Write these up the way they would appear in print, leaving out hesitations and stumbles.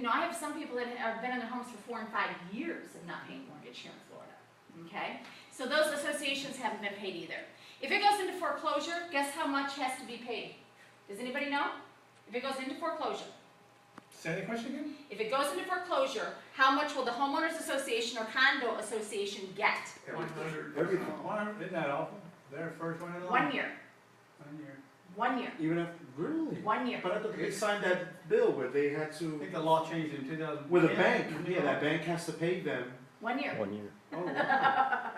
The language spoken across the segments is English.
you know, I have some people that have been in their homes for 4 and 5 years of not paying mortgage here in Florida, okay? So those associations haven't been paid either. If it goes into foreclosure, guess how much has to be paid? Does anybody know? If it goes into foreclosure. Say the question again? If it goes into foreclosure, how much will the homeowners association or condo association get? 100. Everything. Isn't that awful? They're the first one in line. 1 year. 1 year. 1 year. Even if, really? 1 year. But I thought they signed that bill where they had I to, think the law changed in 2000. with a bank, yeah, that bank has to pay them. 1 year. 1 year. Oh, wow.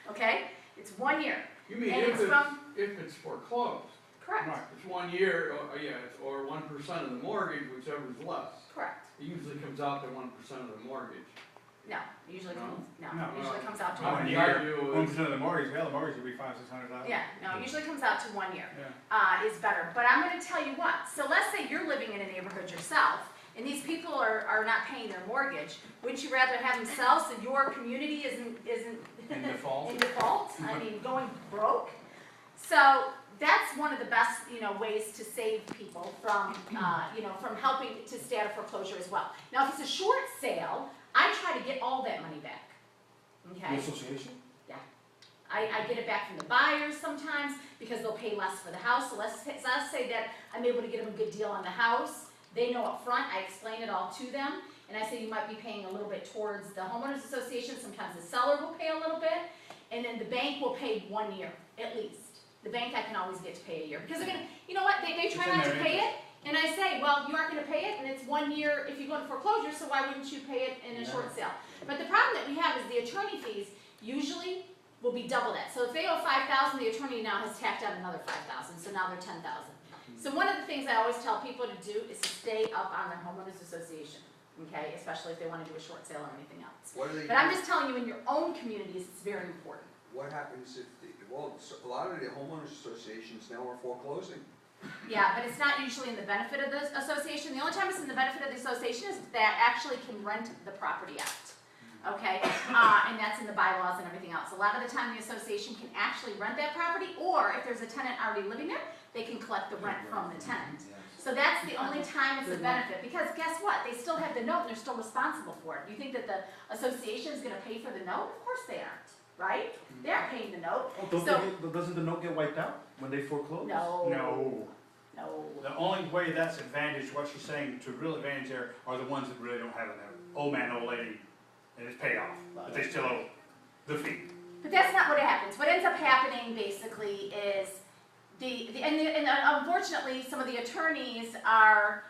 Okay? It's 1 year. You mean And it's from, if it's foreclosed? correct, Right. It's 1 year, or 1% of the mortgage, whichever's less. correct. It usually comes out to 1% of the mortgage. No, usually No? comes, no, No, usually comes out to How 1 many year. I do is, 1% of the mortgage, the mortgage would be $500,000-600,000. Yeah, no, it usually comes out to 1 year. Yeah. Is better. But I'm going to tell you what. So let's say you're living in a neighborhood yourself, and these people are not paying their mortgage. Wouldn't you rather have them sell so your community isn't In default. in default? I mean, going broke. So that's one of the best, ways to save people from, from helping to stay out of foreclosure as well. Now, if it's a short sale, I try to get all that money back. Okay. The association? I get it back from the buyers sometimes because they'll pay less for the house. So let's say that I'm able to get them a good deal on the house. They know up front, I explain it all to them. And I say you might be paying a little bit towards the homeowners association. Sometimes the seller will pay a little bit. And then the bank will pay 1 year at least. The bank I can always get to pay a year. Because they're going to, you know what, they try It's in not to their pay it. And I say, well, you aren't going to pay it, and it's 1 year if you go into foreclosure, so why wouldn't you pay it in a short sale? But the problem that we have is the attorney fees usually will be double that. So if they owe $5,000, the attorney now has tacked on another $5,000, so now they're $10,000. So one of the things I always tell people to do is to stay up on their homeowners association, okay? Especially if they want to do a short sale or anything else. What do they? But I'm just telling you, in your own communities, it's very important. What happens if, a lot of the homeowners associations now are foreclosing. Yeah, but it's not usually in the benefit of the association. The only time it's in the benefit of the association is that actually can rent the property out, okay? And that's in the bylaws and everything else. A lot of the time the association can actually rent that property, or if there's a tenant already living there, they can collect the rent from the tenant. So that's the only time it's a benefit, because guess what? They still have the note and they're still responsible for it. You think that the association is gonna pay for the note? Of course they aren't, right? They aren't paying the note. Oh, doesn't the note get wiped out when they foreclose? No. No. No. The only way that's advantage, what she's saying, to real advantage there, are the ones that really don't have it. Old man, old lady, and it's paid off, but they still owe the fee. But that's not what happens. What ends up happening basically is and unfortunately some of the attorneys are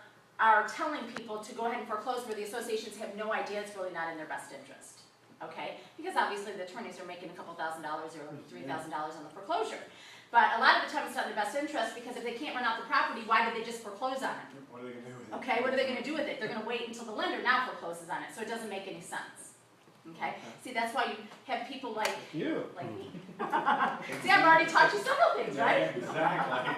telling people to go ahead and foreclose where the associations have no idea it's really not in their best interest. Okay? Because obviously the attorneys are making a couple $1,000s or $3,000 on the foreclosure. But a lot of the time it's not in their best interest, because if they can't rent out the property, why did they just foreclose on it? What are they gonna do with it? Okay, what are they going to do with it? They're going to wait until the lender now forecloses on it, so it doesn't make any sense. Okay? See, that's why you have people like You. me. See, I've already taught you several things, right? Exactly.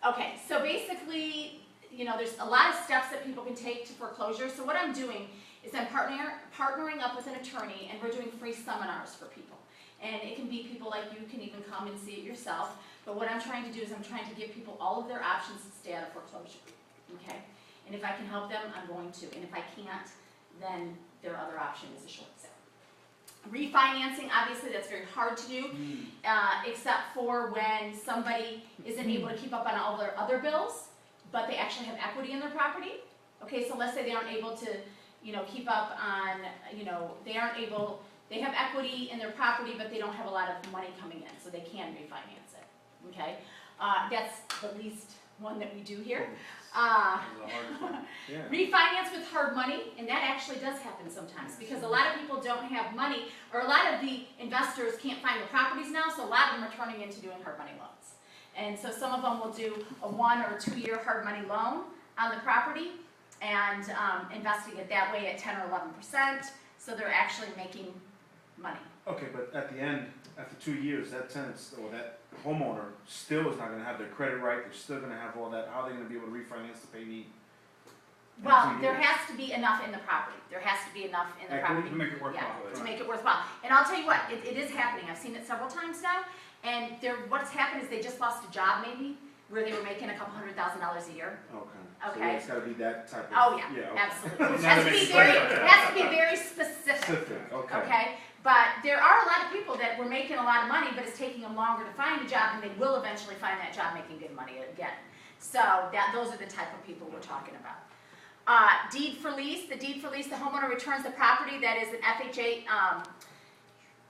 Okay, so basically, there's a lot of steps that people can take to foreclosure. So what I'm doing is I'm partnering up with an attorney, and we're doing free seminars for people. And it can be people like you can even come and see it yourself. But what I'm trying to do is I'm trying to give people all of their options to stay out of foreclosure. Okay? And if I can help them, I'm going to. And if I can't, then their other option is a short sale. Refinancing, obviously, that's very hard to do, except for when somebody isn't able to keep up on all their other bills, but they actually have equity in their property. Okay, so let's say they aren't able to, keep up on, they have equity in their property, but they don't have a lot of money coming in, so they can refinance it. Okay, that's the least one that we do here. Yeah. Refinance with hard money, and that actually does happen sometimes, because a lot of people don't have money, or a lot of the investors can't find the properties now, so a lot of them are turning into doing hard money loans. And so some of them will do a 1 or 2 year hard money loan on the property, and investing it that way at 10 or 11%, so they're actually making money. Okay, but at the end, after 2 years, that tenant or that homeowner still is not going to have their credit right. They're still going to have all that. How are they going to be able to refinance to pay me? Well, there has to be enough in the property. There has to be enough in the Equity property. To make it worthwhile. Yeah, to make it worthwhile. And I'll tell you what, it is happening. I've seen it several times now. And what's happened is they just lost a job maybe, where they were making a couple $100,000 a year. Okay. So yeah, okay? it's gotta be that type of. Oh, yeah, okay. absolutely. It Now has that to be makes very, sense. it has to be very specific, Specific, okay. okay? But there are a lot of people that were making a lot of money, but it's taking them longer to find a job, and they will eventually find that job making good money again. So those are the type of people we're talking about. Deed for lease, the deed for lease, the homeowner returns the property that is an FHA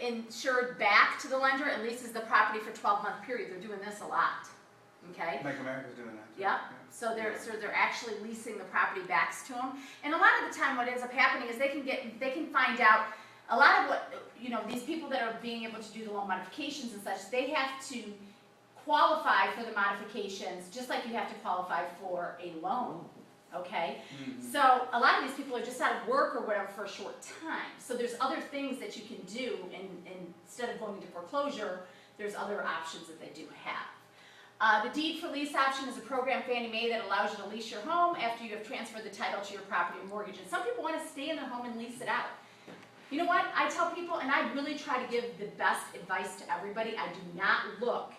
insured back to the lender and leases the property for 12-month period. They're doing this a lot, okay? Bank of America's doing that. Yep. So they're actually leasing the property back to them. And a lot of the time what ends up happening is they can find out a lot of what, you know, these people that are being able to do the loan modifications and such, they have to qualify for the modifications just like you have to qualify for a loan, okay? So a lot of these people are just out of work or whatever for a short time. So there's other things that you can do, and instead of going into foreclosure, there's other options that they do have. The deed for lease option is a program Fannie Mae that allows you to lease your home after you have transferred the title to your property or mortgage. And some people want to stay in their home and lease it out. You know what? I tell people, and I really try to give the best advice to everybody, I do not look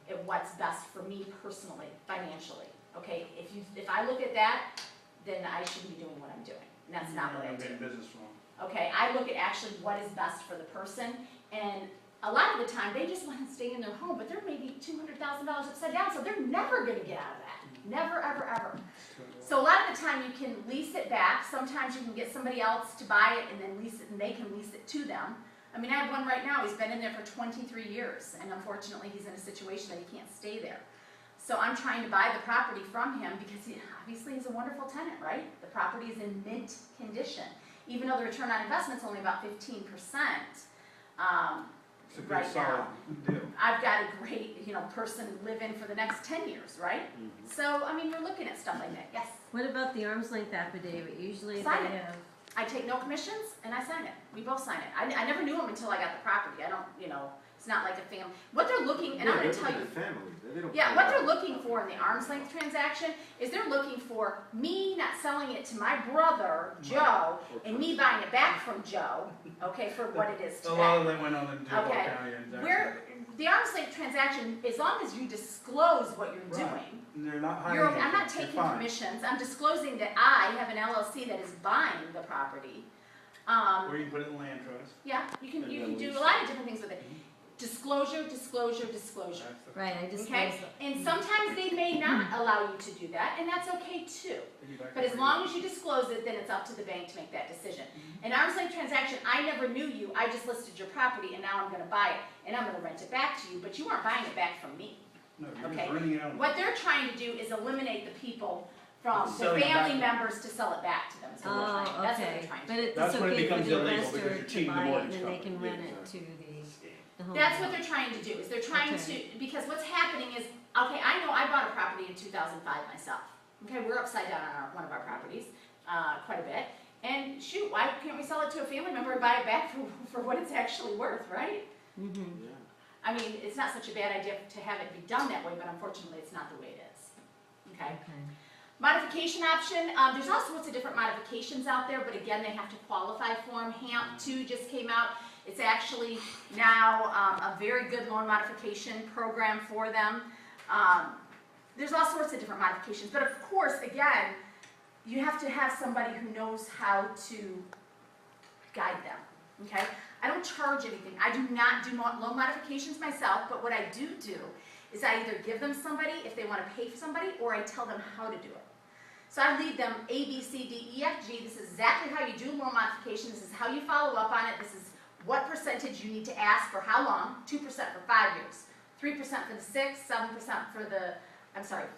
at what's best for me personally, financially. Okay, if I look at that, then I shouldn't be doing what I'm doing. And that's not what I I'm do. getting business from them. Okay, I look at actually what is best for the person, and a lot of the time, they just want to stay in their home, but they're maybe $200,000 upside down, so they're never gonna get out of that. Never, ever, ever. So a lot of the time, you can lease it back. Sometimes you can get somebody else to buy it and then lease it, and they can lease it to them. I mean, I have one right now, he's been in there for 23 years, and unfortunately, he's in a situation that he can't stay there. So I'm trying to buy the property from him because obviously he's a wonderful tenant, right? The property is in mint condition. Even though the return on investment's only about 15%, It's a good right solid now. deal. I've got a great, person live in for the next 10 years, right? So, I mean, we're looking at stuff like that, yes. What about the arm's length affidavit? Usually they Sign it. have. I take no commissions and I sign it. We both sign it. I never knew him until I got the property. I don't, it's not like a family. What they're looking, and I'm gonna tell you, Family, they don't. yeah, what they're looking for in the arm's length transaction is they're looking for me not selling it to my brother, Joe, and me buying it back from Joe, okay, for what it is A lot today. of them went on in Duval Okay. County and Where, the arm's length transaction, as long as you disclose what you're Right. doing, they're not hiring you're, you. I'm not You're taking fine. commissions, I'm disclosing that I have an LLC that is buying the property. Or you can put it in land trust. Yeah, you can And do then a lease lot of different things with it. Disclosure, disclosure, disclosure. That's the- Right, I just Okay, noticed that. and sometimes they may not allow you to do that, and that's okay too. piggyback But as on long as you disclose it, then it's up to the bank to make that decision. An arm's length transaction, I never knew you, I just listed your property and now I'm gonna buy it, and I'm gonna rent it back to you, but you aren't buying it back from me. No, you're Okay. just renting it out. What they're trying to do is eliminate the people from the Selling it back family to them. members to sell it back to them, is what they're Oh, trying, that's what okay. they're trying to But do. it's That's when it okay for becomes the illegal because investor you're to cheating the buy it and mortgage then they company. can Yeah, rent it exactly. to the homeowner. That's what they're trying to do, is they're trying Okay. to, because what's happening is, okay, I know I bought a property in 2005 myself. Okay, we're upside down on one of our properties, quite a bit. And shoot, why can't we sell it to a family member and buy it back for what it's actually worth, right? Mm-hmm. Yeah. I mean, it's not such a bad idea to have it be done that way, but unfortunately, it's not the way it is. Okay? Okay. Modification option, there's all sorts of different modifications out there, but again, they have to qualify for them. HAMP 2 just came out. It's actually now a very good loan modification program for them. There's all sorts of different modifications, but of course, again, you have to have somebody who knows how to guide them, okay? I don't charge anything. I do not do loan modifications myself, but what I do is I either give them somebody if they want to pay for somebody, or I tell them how to do it. So I lead them A, B, C, D, E, F, G. This is exactly how you do loan modification. This is how you follow up on it. This is what percentage you need to ask for how long. 2% for 5 years, 3% for the 6, 7% for the,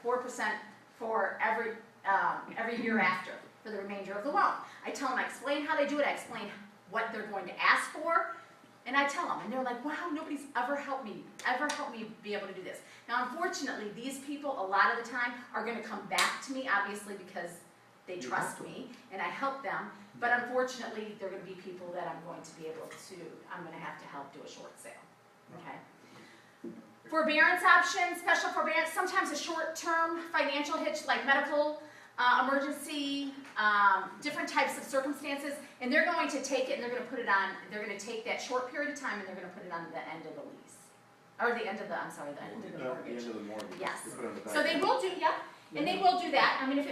4% for every year after for the remainder of the loan. I tell them, I explain how they do it. I explain what they're going to ask for. And I tell them, and they're like, wow, nobody's ever helped me be able to do this. Now, unfortunately, these people, a lot of the time, are gonna come back to me, obviously, because they trust me, and I help them. But unfortunately, they're gonna be people that I'm gonna have to help do a short sale, okay? Forbearance options, special forbearance, sometimes a short-term financial hitch, like medical, emergency, different types of circumstances, and they're going to take it and they're going to put it on, they're going to take that short period of time and they're going to put it on the end of the lease. Or the end of the, the end of the The mortgage. end of the mortgage. Yes. They put it on the back So they end. will do, yeah, and they will do that. I mean, if it